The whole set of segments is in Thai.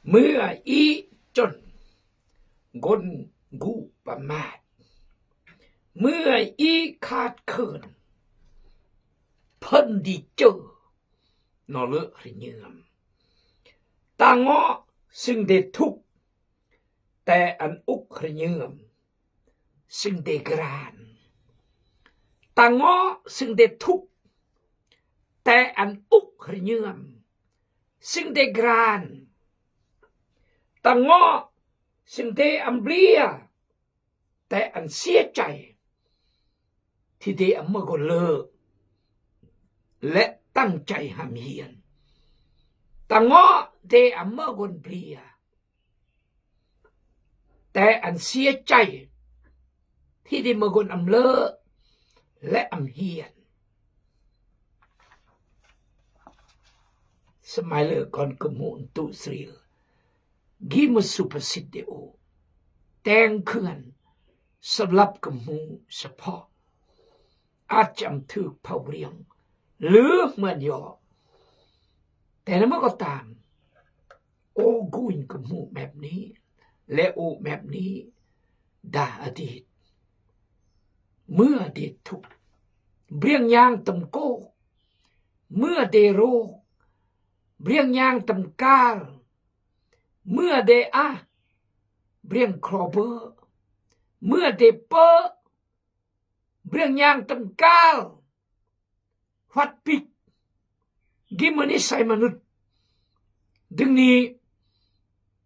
เมื่ออีจนกนกูประมาทเมื่ออีขาดเขินเพิ่นดีเจอนอเลอะหรือเยื่อมตางอซึ่งได้ทุกแต่อันอุกหรือเยื่อมซึ่งได้กรานตางอซึ่งได้ทุกแต่อันอุกหรือเยื่อมซึ่งได้กรานตางอซึ่งได้อัมเบียแต่อันเสียใจที่ได้อัมเมื่อก็เลิกและตั้งใจหำเฮียนตางอได้อัมเมื่อกนเปลียแต่อันเสียใจที่ได้เมื่อกนอัมเลิกและอัมเฮียนสมัยเลิกก่อนกมูนตุสรีลกิมสุประสิทธิ์โอแต่งเขื่อนสำหรับกมูเฉพาะอาจจำถือเผาเรียงหรือเหมือนยอแต่นั้นก็ตามโอ้กุยกมูแบบนี้และโอ้แบบนี้ด่าอดีตเมื่อเดทุกเบียงยางตำโกเมื่อเดโรเบียงยางตำกาลเมื่อเดอาเบียงครอเบอร์เมื่อเดเปอเบียงยางตำกาลวัดปิกกิมนิสัยมนุษย์ดึงนี้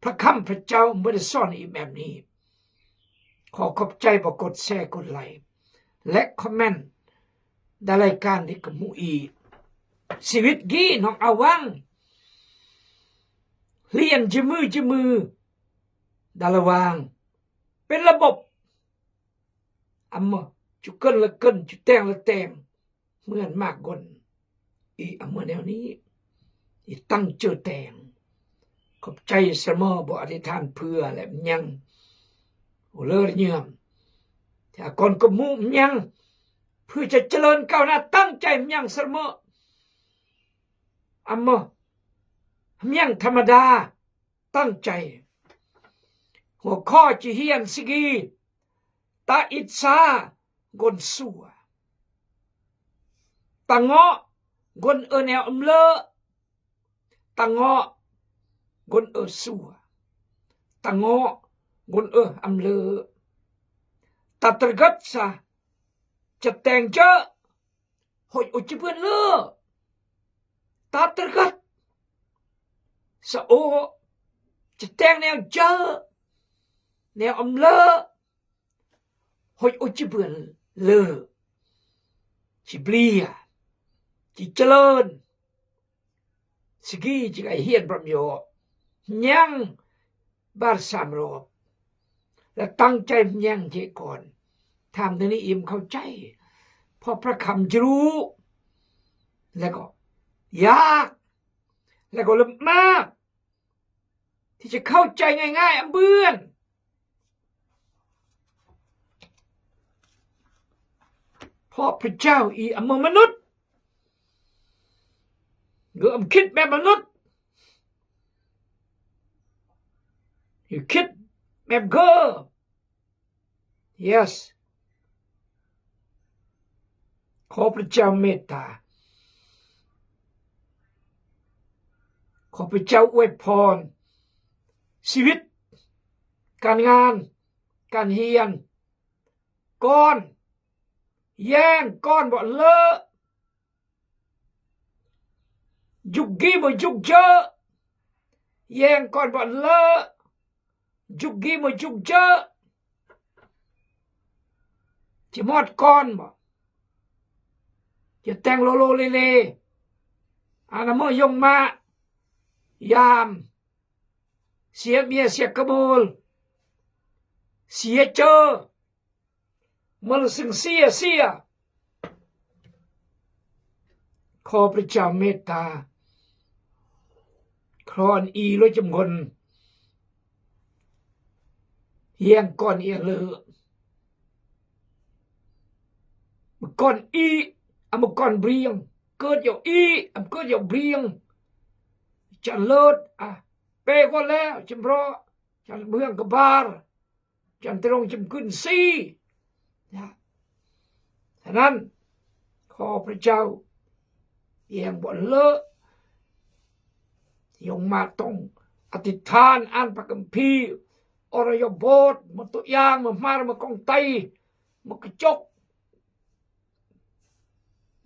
พระคำพระเจ้าไม่ได้สอนอีกแบบนี้ขอขอบใจบอกกดแชร์กดไลค์และคอมเมนต์ในรายการที่กมูอีชีวิตกี้น้องอาวังเรียนจมือดาละวางเป็นระบบอัมมจุกเกินละเกินจุแตงละแตงเหมือนมากกนอีอัมมแนวนี้อีตั้งเจอแตงขอบใจเสมอบ่อธิษฐานเพื่อและยังโอเลอเยื่อมแต่ก่อนก็มุ่งยังเพื่อจะเจริญก้าวหน้าตั้งใจยังเสมออัมมยังธรรมดาตั้งใจหัวข้อจีเฮียนสิกีตาอิสากนสัวตังเงาะกนแนวเลตังเงาะกนสัวตังเงาะกนเลตัดตรกัดซะจะแต่งเจอหอยอุจเพื่อนเลตัดตรกัดสะโอจะแต่งแนวเจอแนวเลหอยอุจเพื่อนเลจิบลีจิเจริญสกีจิไอเฮียนประโยชน์ยังบาร์สามรอบและตั้งใจยังเจก่อนทำตรงนี้อิ่มเข้าใจพอพระคำจะรู้แล้วก็ยากแล้วก็ลำมากที่จะเข้าใจง่ายๆเบื่อนเพราะพระเจ้าอีอมนุษย์หรือคิดแบบมนุษย์อยู่คิดแบบเกอ yes ขอพระเจ้าเมตตาขอพระเจ้าอวยพรชีวิตการงานการเฮียนก้อนแย่งก้อนบ่เลอะยุกกี้บ่ยุกเจอแย่งก้อนบ่เลอะยุกกี้บ่ยุกเจอจะมอดก้อนบ่จะแต่งโลโลเลอานาเมยงมายามเสียเมียเสียกระโบลเสียเจอมันสึงเสียขอพระเจ้าเมตตาครอนอีร้อยจำคนเฮียงก่อนเอียเลอก่อนอีอมก่อนเบียงเกิดอยู่อีอมเกิดอยู่เบียงจะเลิศ เปก็แล้วจำเพราะจันเมืองกบาลจันตรงจำขึ้นซีนะฉะนั้นขอพระเจ้าเอียงบ่เลอะยงมาต้องอธิษฐานอ่านพระคัมภีร์อรยบทมาตัวอย่างมามากองไตมากระจก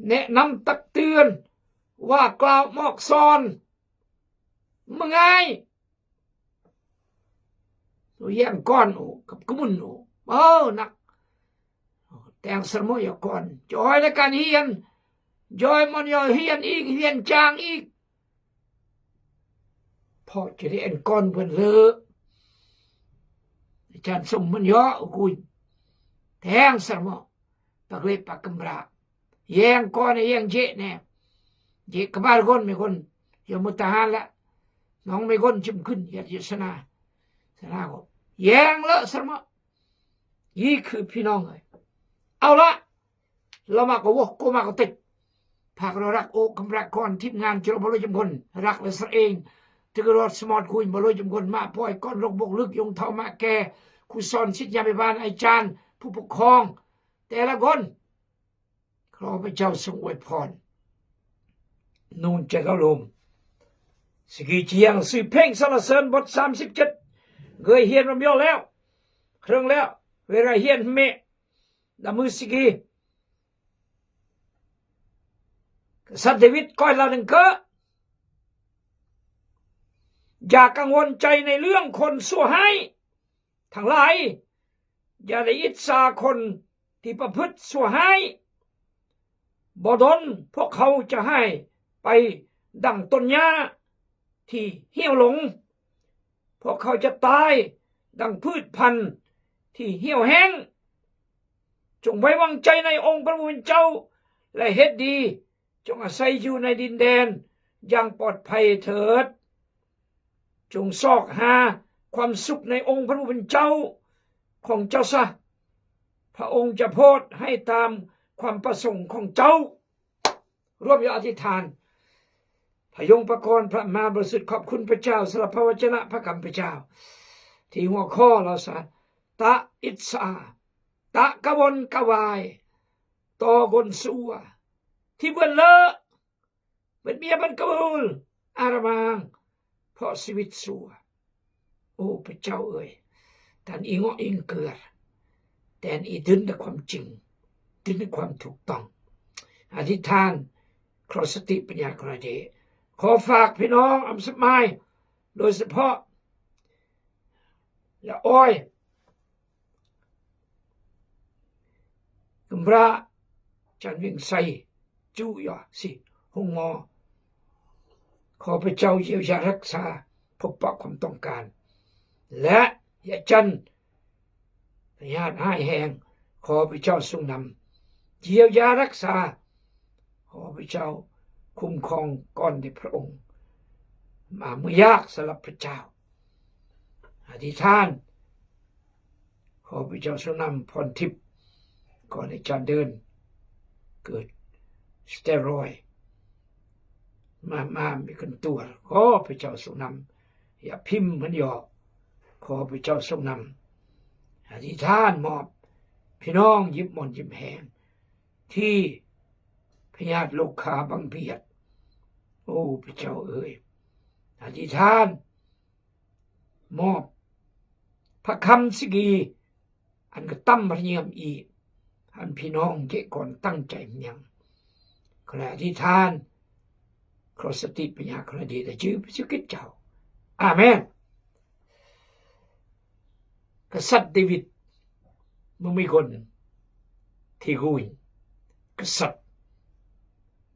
แนะนำตักเตือนว่ากล่าวมอกซอนมึงไงตัวอย่างก้อนกับกมุนนักแต่งสมอยก่อนจอยในการเฮียนจอยมันยอยเฮียนอีกเฮียนจางอีกพอจะได้เอ็นก้อนเพิ่นเลอะอาจารย์สมมันย่อกุยแทงสมอปากเล็บปากกำราแยงก้อนแยงเจเนี่ยเจกบ้านคนไม่คนอย่ามุตหานละน้องไม่คนจิ้มขึ้นอย่าสนาก็แยงเลอะสมอยี่คือพี่น้องเลยเอาละเรามาก็วกก็มาก็ติดภาคเรารักโอกำรักก่อนทีมงานจุลบริจมคนรักและสเองที่กรอดสมอดคุยบริจมคนมาป่อยก้อนลกบกลึกยงเท่ามาแกครูสอนศิษยาภิบาลอาจารย์ผู้ปกครองแต่ละคนขอพระเจ้าทรงอวยพรนูนจะเข้าลมสกีเจียงสื่อเพ่งสารเสริญบท37เกยเฮียนรำยอแล้วเครื่องแล้วเวลาเฮียนเมดามือสกีสัตว์เดวิดก้อยลาดึงเกออย่ากังวลใจในเรื่องคนชั่วให้ทั้งหลายอย่าได้อิจฉาคนที่ประพฤติชั่วให้บ่ดนพวกเขาจะให้ไปดั่งต้นหญ้าที่เหี่ยวหลงพวกเขาจะตายดั่งพืชพันธุ์ที่เหี่ยวแห้งจงไว้วางใจในองค์พระผู้เป็นเจ้าและเฮ็ดดีจงอาศัยอยู่ในดินแดนอย่างปลอดภัยเถิดจงซอกหาความสุขในองค์พระผู้เป็นเจ้าของเจ้าซะพระองค์จะโพดให้ตามความประสงค์ของเจ้าร่วมยอธิษฐานพระยงประกรณ์พระมาบริสุทธิ์ขอบคุณพระเจ้าสำหรับพระวจนะพระคำพระเจ้าที่หัวข้อเราซะตะอิสาตะกะวนกะวายตอกนสัวที่เบิ่นเลอะเป็นเมียบันกบูลอารามางเพราะชีวิตสัวโอ้พระเจ้าเอ่ยท่านอิงอิงเกิดแต่อีดึงในความจริงดึงในความถูกต้องอธิษฐานครอสติปัญญาคราเดขอฝากพี่น้องอัมสมัยโดยเฉพาะอย่าอ้อยกำราจันวิ่งใส่จู้ยาสิหงมอขอพระเจ้าเยียวยารักษาพบปะความต้องการและอย่าจันญาติให้แหงขอพระเจ้าทรงนำเยียวยารักษาขอพระเจ้าคุ้มครองก่อนในพระองค์มาเมื่อยากสำหรับพระเจ้าอธิษฐานขอพระเจ้าทรงนำพรทิพย์ก่อนในจานเดินเกิดสเตียรอยด์มามีกันตัวขอพระเจ้าทรงนำอย่าพิมพ์มันหยอกขอพระเจ้าทรงนำอธิษฐานมอบพี่น้องยิบมนยิบแหงที่พญาติโลกาบังเพียดโอ้พระเจ้าเอ๋ยอธิษฐานมอบพระคำสกีอันกระตั้มพระเยียมอีอันพี่น้องเกะก่อนตั้งใจยังขณะอธิษฐานครอสติปัญญาคณะดีแต่ชื่อพระคิดเจ้าอาเมนกษัตริย์เดวิดมึงมีคนที่กุยกษัตริย์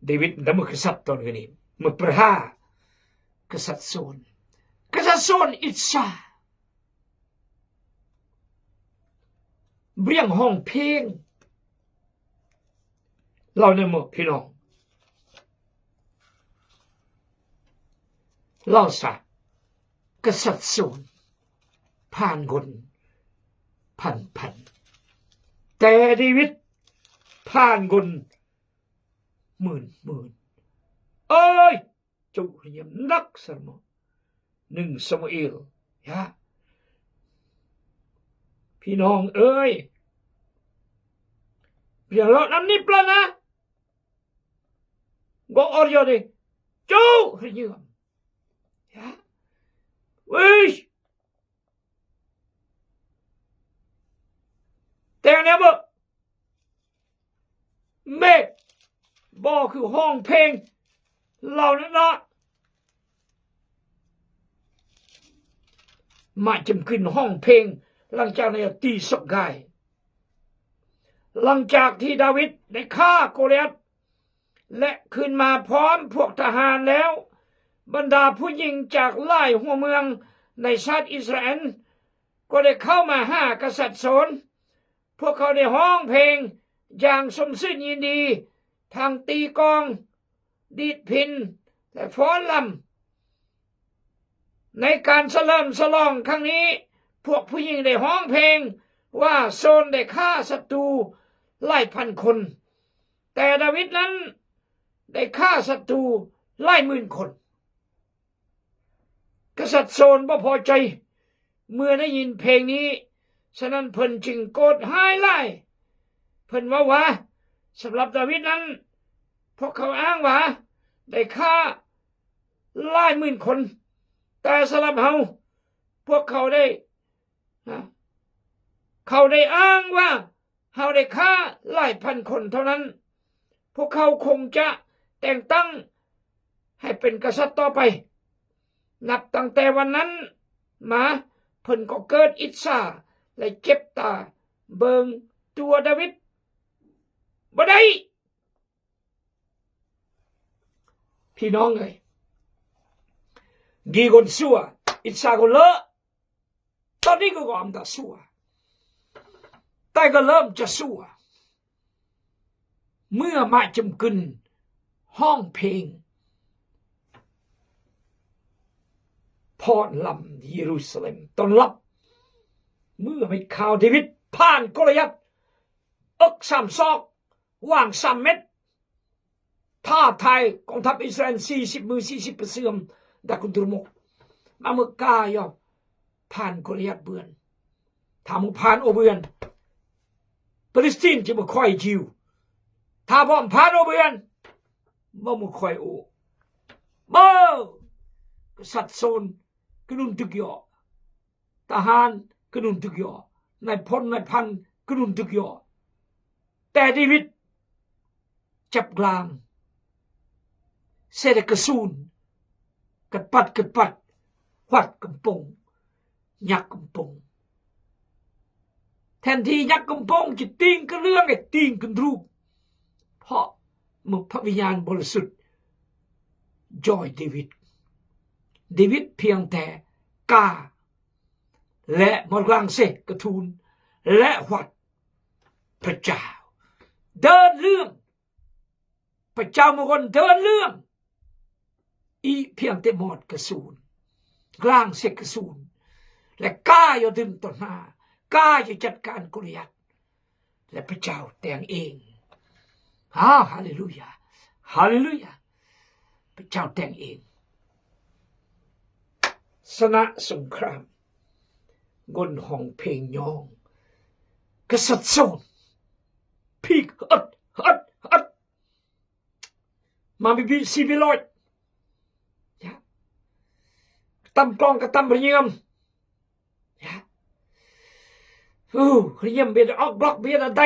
เดวิดดำมือกษัตริย์ตอนนี้มือประหากษัตริย์โซนอิสาเบี่ยงห้องเพลงเราเนี่ยหมดพี่น้องเราสักกษัตริย์โซนผ่านคนพันแต่เดวิดผ่านคนหมื่นเอ้ยจุเรียมนักสม 1 ซามูเอลพี่น้องเอ้ยเพียงเรานั้นนี่ปลานะก็อรยอดจูหรือยังวิชแต่เนี่ยบ่เมฆบ่คือห้องเพลงเรานั่นนะมาจำขึ้นห้องเพลงหลังจากในตีสกกายหลังจากที่ดาวิดได้ฆ่าโกลิยัตและขึ้นมาพร้อมพวกทหารแล้วบรรดาผู้หญิงจากหลายหัวเมืองในชาติอิสราเอลก็ได้เข้ามาหากษัตริย์โสนพวกเขาได้ร้องเพลงอย่างสมชื่นยินดีทางตีกลองดีดพิณและฟ้อนรำในการเฉลิมฉลองครั้งนี้พวกผู้หญิงได้ร้องเพลงว่าโซนได้ฆ่าศัตรูหลายพันคนแต่ดาวิดนั้นได้ฆ่าศัตรูหลายหมื่นคนกษัตริย์โซนบ่พอใจเมื่อได้ยินเพลงนี้ฉะนั้นเพิ่นจึงโกรธหายไล่เพิ่นว่าสำหรับดาวิดนั้นพวกเขาอ้างว่าได้ฆ่าหลายหมื่นคนแต่สำหรับเฮาพวกเขาได้อ้างว่าเฮาได้ฆ่าหลายพันคนเท่านั้นพวกเขาคงจะแต่งตั้งให้เป็นกษัตริย์ต่อไปนับตั้งแต่วันนั้นมาเพิ่นก็เกิดอิจฉาและเจ็บตาเบิงตัวดาวิดบ่ได้พี่น้องเอ้ยดีคนชั่วอิจฉาคนเลอะตอนนี้ก็อัมดาชั่วแต่ก็เริ่มจะชั่วเมื่อมาจำกึนห้องเพลงพรลำเยรูซาเล็มตอนรับเมื่อไม่ข่าวดาวิดผ่านโกลิยัต3 ศอกว่าง3 เม็ดท่าทายกองทัพอิสราเอล40 มือ40 เสื่อมดักคุณตุรมกมาเมื่อกายอผ่านโกลิยัตเบือนถ้ามึงผ่านโอเบือนปาเลสไตน์จะมาคอยจิวถ้าบ่ผ่านโอเบือนบ่มาคอยโอบ่กษัตริย์โซนกนุนทุกยอทหารกนุนทุกยอนายพลนายพันกนุนทุกยอแต่ดาวิดจับกลางเสด็จกระสูนกระปัดวัดกำปงยักกำปงแทนที่ยักกำปงจะติ้งกันเรื่องไอ้ติ้งกันรูปเพราะมึงพระวิญญาณบริสุทธิ์จอยดาวิดเพียงแต่กาและมรลังเสกระทูลและวัดพระเจ้าเดินเรื่องพระเจ้ามงคลเดินเรื่องอีเพียงแต่หมดกระสูนกลางเสกกระสูนและกล้าอย่าดึงต่อหน้ากล้าอย่าจัดการโกลิยัตและพระเจ้าแต่งเองฮาเลลูยาพระเจ้าแต่งเองชนะสงครามกนห้องเพลงยองกษัตริย์โซนพีกอัดมาบิซีบิลอยตำกลองกับตำเรียมเรียมเบียดออกบล็อกเบียดอะไร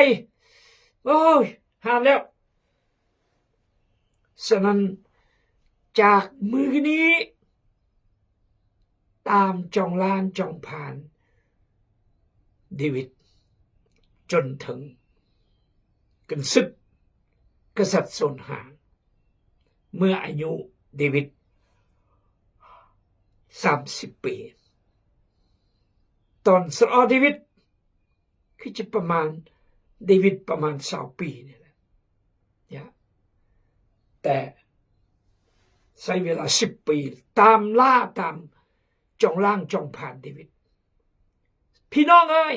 โอ้ยหาแล้วฉะนั้นจากมือนี้ตามจองล้านจองผ่านดาวิดจนถึงกันศึกกษัตริย์โซนหางเมื่ออายุดาวิด30 ปีตอนสอดาวิดคือจะประมาณดาวิดประมาณ20 ปีนี่แหละแต่ใช้เวลา10 ปีตามล่าตามจองล่างจองผ่านดาวิดพี่น้องเอ้ย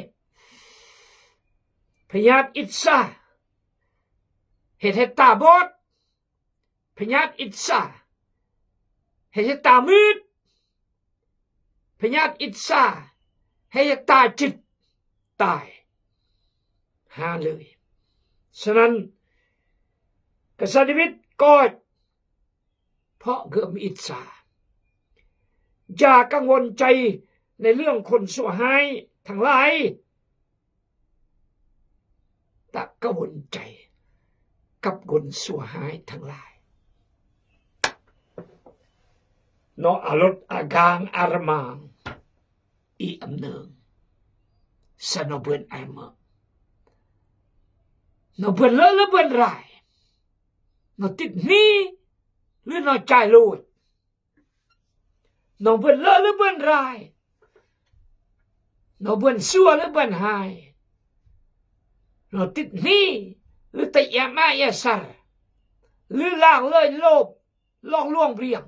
พญาอิสราเหตุให้ตาบอดพญาอิสราเหตุให้ตามืด พญาติอิสาให้ตายจิตตายหาเลยฉะนั้นกษัตริย์ดาวิดก็เพราะเกิดอิสาอย่ากังวลใจในเรื่องคนชั่วหายทั้งหลายแต่กังวลใจกับคนชั่วหายทั้งหลายนออารถอากางอารมางอีอำเนิงสนเบือนอารมานอเบือนเลอะหรือเบือนไรนอติดนี้หรือนอใจลูดนอเบือนเลอะหรือเบือนไรนอเบือนชั่วหรือเบือนหายนอติดนี้หรือติยามายาสารหรือล่างเลยโลภลองล่วงเรียง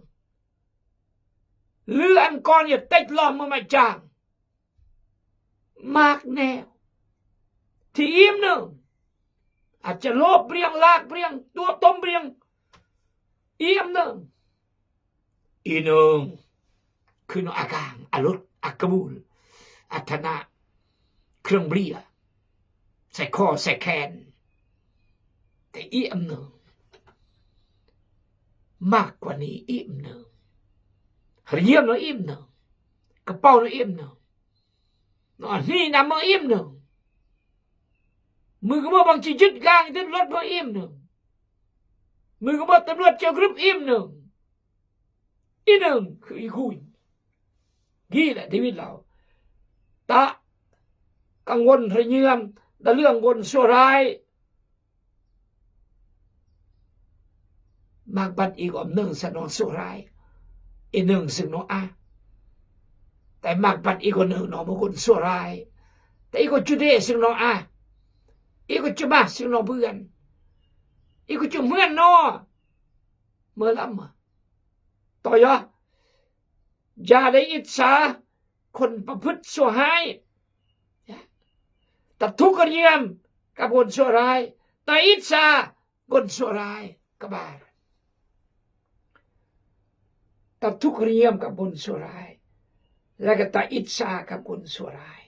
หรืออันก่อนอย่าติดล้อมมาจางมากแนวที่อิ่มหนึ่งอาจจะโลภเรียงลากเรียงตัวต้มเรียงอิ่มหนึ่งอีหนึ่งคือนอากางอารถอากบูลอัธนะเครื่องเบียใส่คอใส่แขนแต่อิ่มหนึ่งมากกว่านี้อิ่มหนึ่งเรียมnó im nữa cái bao nó im nữa nó ni nằm nó im nữa mười cái bao bằng chỉ dứt gang đến lót nó im nữa mười cái bao tấm lót treo grip im nữa im nữaคือคุยกี่แหละชีวิตเราตะกังวลระเยือมแต่เรื่องคนชั่วร้ายมากบัดอีกอมหนึ่งสนองชั่วร้ายอีหนึ่งซึ่งน้องแต่มากบัดอีกคนหนึ่งน้องบางคนชั่วร้ายแต่อีกคนจุดเดซึ่งน้องอีกคนจุดมาซึ่งน้องเพื่อนอีกคนจุดเมื่อนน้อเมื่อล้ำต่อยะอย่าได้อิจฉาคนประพฤติชั่วร้ายแต่ทุกข์เยี่ยมกับคนชั่วร้ายแต่อิจฉาคนชั่วร้ายก็บาดแต่ทุกข์เยี่ยมกับคนชั่วร้ายและก็แต่อิจฉากับคนชั่วร้าย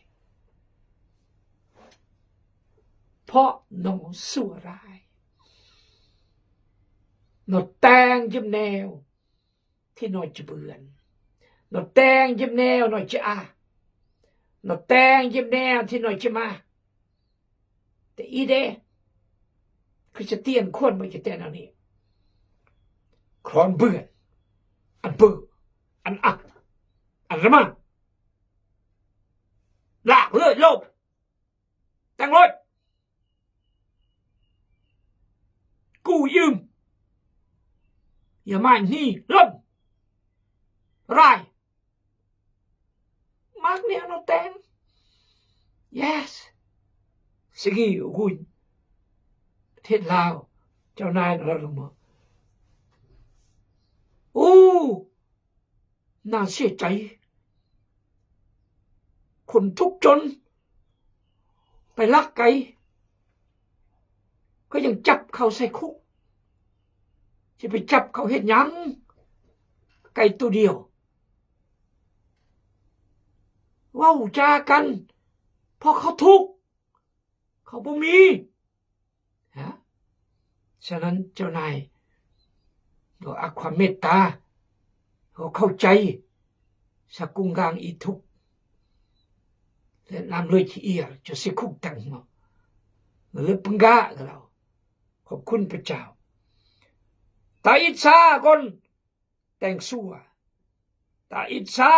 เพราะน้องชั่วร้ายน้องแต่งยิ้มแนวที่น้อยจะเบื่อนน้องแต่งยิ้มแนวน้อยจะน้องแต่งยิ้มแนวที่น้อยจะมาแต่อีเดคือจะเตียนคนไม่จะเตียนเอานี้ครอนเบื่ออันเบื่ออันอันระมังลากเลยโลบแต่งรถกู้ยืมอย่ามานี่ล่มไรมากเนี่ยน้องแต่ง yes สกีกุยประเทศลาวเจ้านายเราลงมาโอ้น่าเสียใจคนทุกข์จนไปลักไก่ก็ยังจับเขาใส่คุกจะไปจับเขาเห็นยังไก่ตัวเดียวว้าวจากันเพราะเขาทุกข์เขาบ่มีฮะฉะนั้นเจ้านายเราอาความเมตตาเราเข้าใจสกุงกางอีทุกและนำเลยที่เอียจะสิคุกตังมาหรือปังกากับเราขอบคุณพระเจ้าตาอิจฉาคนแต่งสัวตาอิจฉา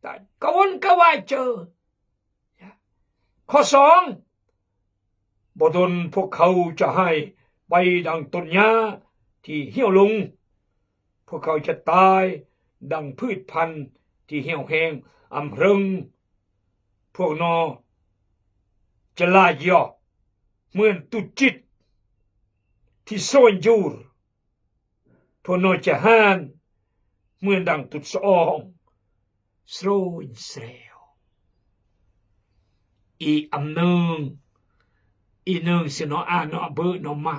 ตากวนกวายเจอข้อสองบ่ดนพวกเขาจะให้ใบดังต้นหญ้าที่เหี่ยวลงพวกเขาจะตายดังพืชพันธุ์ที่เหี่ยวแห้งอำเริงพวกนอจะลายย่อเหมือนตุจิตที่โซนยูรพวกนอจะห่านเหมือนดังตุดสองโซนเสรวอีอำเนึงอีหนึ่งสินอานอเบอร์นอมา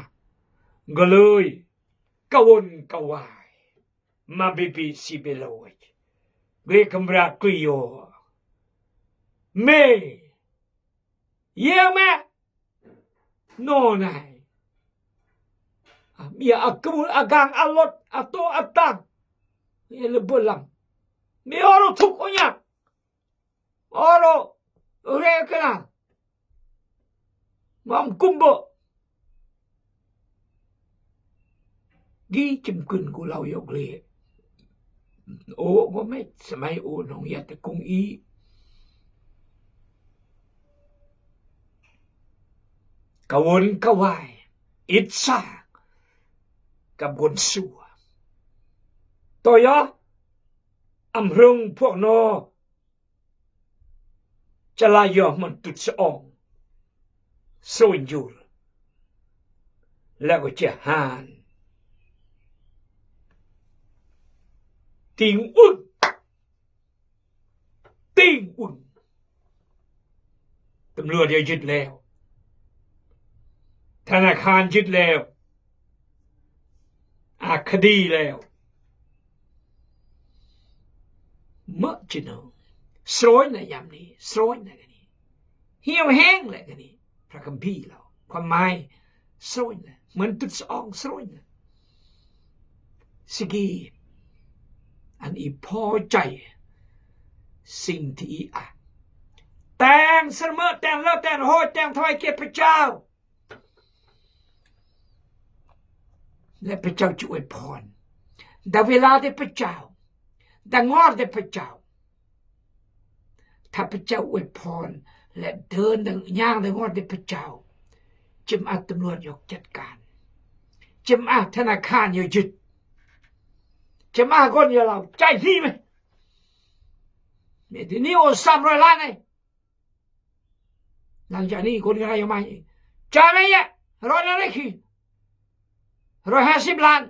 ก็เลยกวนกวายมาบีบีสิเบลอย Great Kambra Kuyo. Me. Yeah, me. No, nai. Mia akul agang alot ato atang. Ia lebelam. Mi oro tukunya. Oro. Rekena. Mam kumbo. Gi chim kun của lau yok lệ. Ô có mấy samay ô nong yat kung i. Kawon kawai. Itsa. Kabon suwa. Toyo. Amrung pok no. Chalayo man tut sa ong. So injur. Lago chahan. Tiếng ưng. Tiếng ưng. ตำรวจยึดแล้วธนาคารยึดแล้วคดีแล้วเมื่อจะนองสวยในยามนี้สวยในกันนี้เหี่ยวแห้งเลยกันนี้พระคัมภีร์เราความหมายสวยนะเหมือนตุดสองสวยนะสกีอันอีพอใจสิ่งที่อีแต่งเสมอแต่งเลิศแต่งโหยแต่งถวายเกียรติพระเจ้าและพระเจ้าจะอวยพรได้เวลาได้พระเจ้าได้งอดได้พระเจ้าถ้าพระเจ้าอวยพรและเดินย่างได้งอดได้พระเจ้าจะมาตำรวจยกจัดการจะมาธนาคารยึดจะมาคนอย่างเราใจที่ไหมเนี่ยทีนี้โอ้300 ล้านเลยหลังจากนี้คนอะไรยังไม่จ่ายไหมเนี่ย100 ล้านเลยคือ150 ล้าน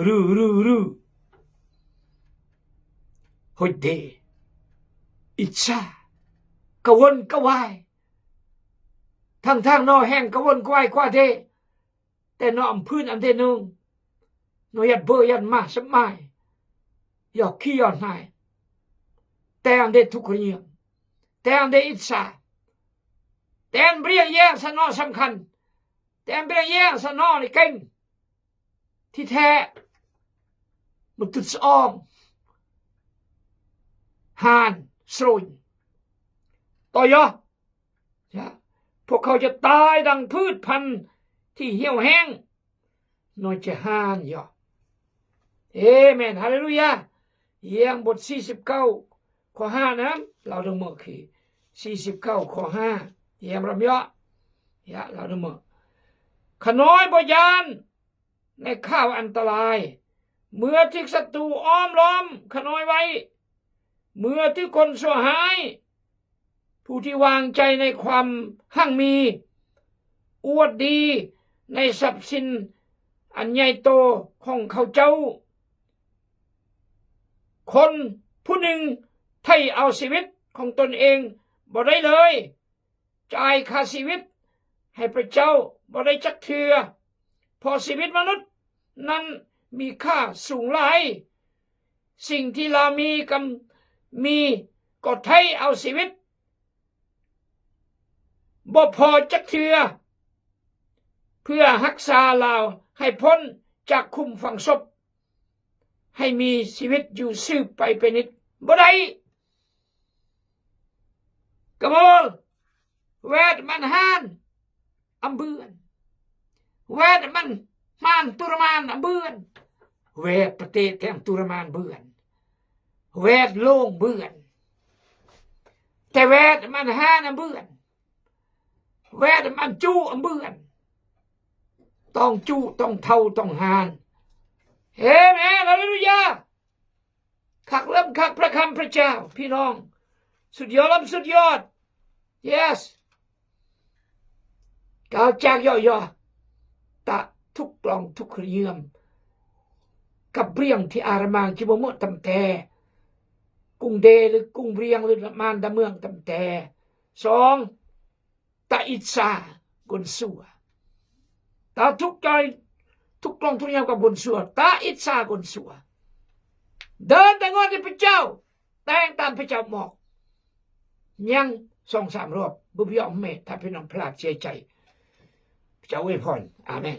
รู้หดเดอิจฉากวนกวายทั้งนอแห้งกวนกวายกว่าเดแต่นอมพื้นอันเดนึงนอยัดเบอร์ยันมาสมัยอยากขี้ย้อนหายแต่อันเดทุกคนเยี่ยมแต่อันเดอิจฉาแต่อันเรียกแย่งสนอสำคัญแต่อันเรียกแย่งสนอในเก่งที่แท้มันตุดสองหานสรุนต่อยพวกเขาจะตายดังพืชพันธุ์ที่เหี่ยวแห้งน้อยจะหานเอเมนฮาเลลูยาเยี่ยงบท49 ข้อ 5นะเราดูมือคือ49 ข้อ 5เยี่ยมรำยะเราดูมือขน้อยบยานในข้าวอันตรายเมื่อที่ศัตรูอ้อมล้อมขน้อยไว้เมื่อที่คนชั่วหายผู้ที่วางใจในความหั่งมีอวดดีในทรัพย์สินอันใหญ่โตของเขาเจ้าคนผู้หนึ่งไถ่เอาชีวิตของตนเองบ่ได้เลยจ่ายค่าชีวิตให้พระเจ้าบ่ได้จักเทื่อพอชีวิตมนุษย์นั้นมีค่าสูงหลายสิ่งที่เรามีก็ไถ่เอาชีวิตบ่พอจักเทื่อเพื่อรักษาเราให้พ้นจากคุมฝังศพให้มีชีวิตอยู่สืบไปเป็นนิจบ่ได้กมลเวทมันหานอำเบือนเวทมันตุรมานอำเบือนเวทประเทศแห่งตุรมานเบือนเวทโล่งเบือนแต่เวทมันหานอำเบือนเวทมันจู้อำเบือนต้องจู้ต้องเท่าต้องหานเฮ้แม่ฮาเลลูยาขักเริ่มขักพระคำพระเจ้าพี่น้องสุดยอดสุดยอด yes กาวจากย่อตะทุกกล่องทุกเครื่อง กับเรียงที่อารามางที่บ่หมดตำแต่กุ้งเดหรือกุ้งเรียงหรือมานดาเมืองตำแต่2ตาอิสากนสัวตาทุกใจทุกกล่องทุกอย่างกับบนสัวตาอิสากนสัว เดินแต่งอนที่พระเจ้าแต่งตามพระเจ้าบอกยัง2-3 รอบบุพยอมเมตถ้าพี่น้องพลาดเสียใจพระเจ้าอวยพรอาเมน